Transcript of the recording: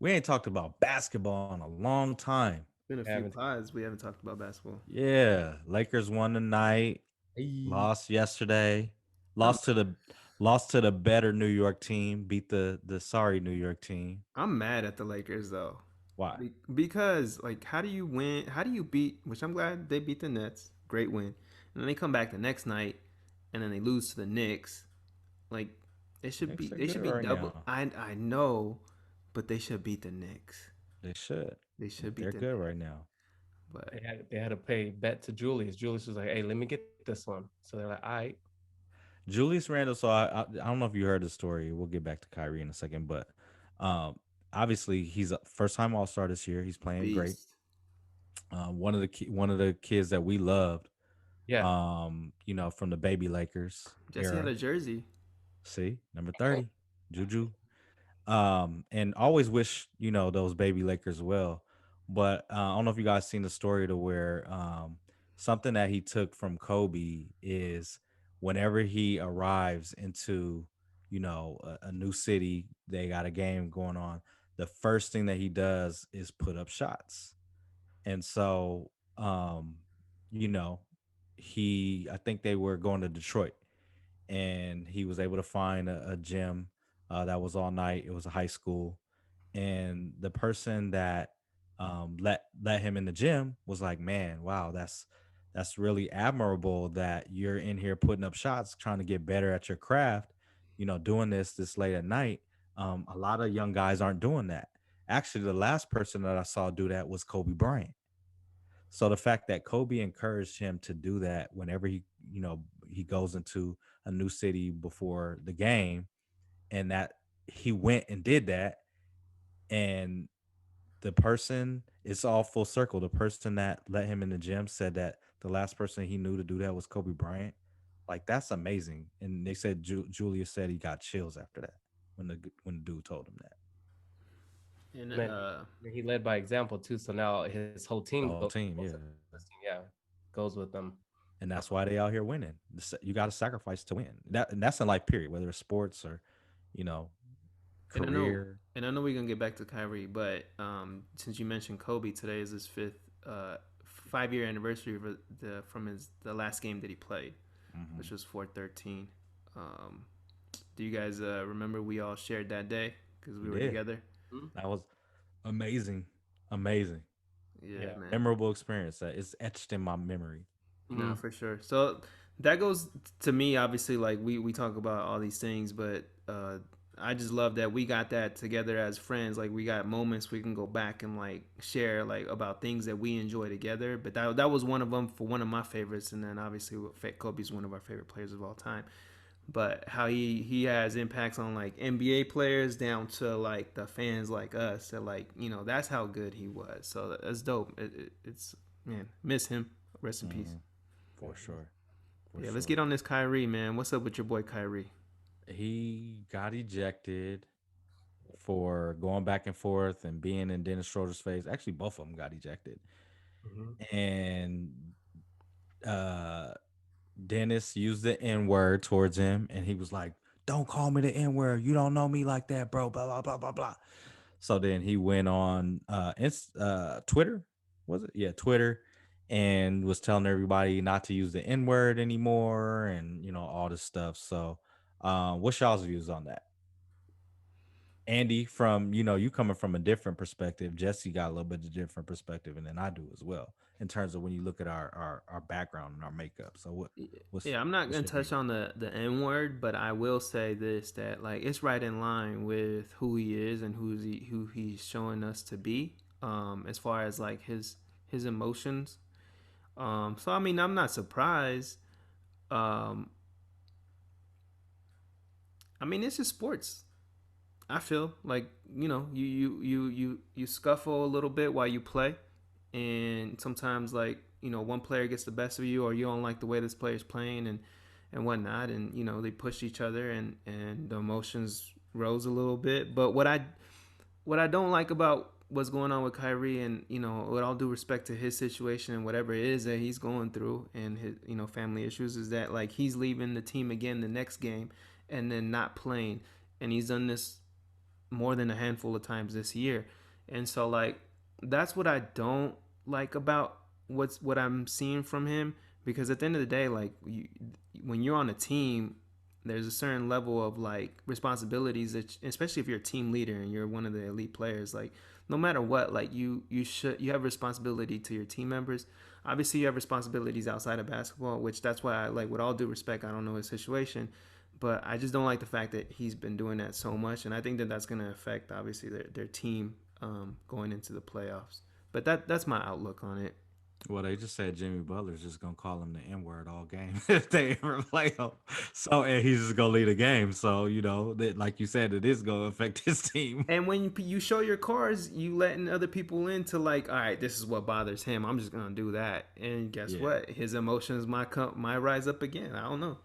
We ain't talked about basketball in a long time. Been a few Haven't. pods we haven't talked about basketball. Yeah, Lakers won tonight. Hey, Lost yesterday. I'm Lost to the lost to the better New York team. Beat the sorry New York team. I'm mad at the Lakers though. Why? Because like how do you win? How do you beat, which I'm glad they beat the Nets. Great win. And then they come back the next night and then they lose to the Knicks. Like Knicks are they good should be right double. now. I know, but they should beat the Knicks. They should. They should beat They're the good Knicks. right now. But they had to pay bet to Julius. Julius was like, "Hey, let me get this one." So they're like, "All right." Julius Randle. So I don't know if you heard the story. We'll get back to Kyrie in a second, but um, obviously he's a first time All Star this year. He's playing great. beast. One of the kids that we loved. Yeah. From the baby Lakers Jesse had era. a jersey. See, number 30, Juju. And always wish those baby Lakers well. But I don't know if you guys seen the story to where something that he took from Kobe is whenever he arrives into a new city, they got a game going on. The first thing that he does is put up shots, and so you know he I think they were going to Detroit, and he was able to find a gym that was all night. It was a high school, and the person that let him in the gym was like, "Man, wow, that's really admirable that you're in here putting up shots, trying to get better at your craft. Doing this late at night. A lot of young guys aren't doing that. Actually, the last person that I saw do that was Kobe Bryant. So the fact that Kobe encouraged him to do that whenever he goes into a new city before the game, and that he went and did that, and the person, it's all full circle. The person that let him in the gym said that the last person he knew to do that was Kobe Bryant. Like, that's amazing. And they said Julius said he got chills after that when the dude told him that. And And then he led by example too. So now his whole team The goes whole team, with yeah. this team. Yeah, goes with them. And that's why they out here winning. You got to sacrifice to win. And that's in life, period. Whether it's sports or, you know, and I know career. and I know we're gonna get back to Kyrie, but since you mentioned Kobe, today is his fifth 5 year anniversary of from the last game that he played, Hmm. which was 4/13. Um, do you guys remember we all shared that day because We we were did. together? Mhm. That was amazing, amazing, Yeah, Yeah. man. memorable experience that is etched in my memory. No, Mm. for sure. So that goes to me. Obviously, like we talk about all these things, but I just love that we got that together as friends. Like we got moments we can go back and like share like about things that we enjoy together. But that was one of them for one of my favorites, and then obviously Kobe's one of our favorite players of all time. But how he has impacts on like NBA players down to like the fans like us. That like that's how good he was. So that's dope. It's man, miss him. Rest in peace. Hmm. For Mhm. sure, for Yeah, let's sure. get on this Kyrie, man. What's up with your boy Kyrie? He got ejected for going back and forth and being in Dennis Schroeder's face. Actually, both of them got ejected, Mhm. and uh, Dennis used the N word towards him, and he was like, "Don't call me the N word. You don't know me like that, bro." Blah blah blah blah blah. So then he went on Twitter, was it? Yeah, Twitter, and was telling everybody not to use the N word anymore, and all this stuff. So, what's y'all's views on that? Andy, from you coming from a different perspective, Jesse got a little bit of different perspective, and then I do as well in terms of when you look at our background and our makeup. So what's Yeah, I'm not what's gonna your view? touch on the N word, but I will say this that like it's right in line with who he is and who he's showing us to be. As far as like his emotions. So I mean, I'm not surprised. Um, I mean, it's just sports. I feel like you scuffle a little bit while you play, and sometimes like one player gets the best of you, or you don't like the way this player's playing and whatnot, and they push each other, and the emotions rose a little bit. But what I don't like about what's going on with Kyrie, and with all due respect to his situation and whatever it is that he's going through and his family issues, is that like he's leaving the team again the next game and then not playing, and he's done this more than a handful of times this year. And so like that's what I don't like about what I'm seeing from him, because at the end of the day, like when you're on a team, there's a certain level of like responsibilities that, especially if you're a team leader and you're one of the elite players, like no matter what, like you have responsibility to your team members. Obviously you have responsibilities outside of basketball, which that's why I like, with all due respect, I don't know his situation, but I just don't like the fact that he's been doing that so much, and I think that that's going to affect obviously their team going into the playoffs. But that's my outlook on it. Well, they just said Jimmy Butler's just gonna call him the N word all game if they ever play him. So, and he's just gonna lead a game. So, that, like you said, it is gonna affect his team. And when you show your cards, you letting other people into like, all right, this is what bothers him. I'm just gonna do that, and guess Yeah. what? His emotions might rise up again. I don't know.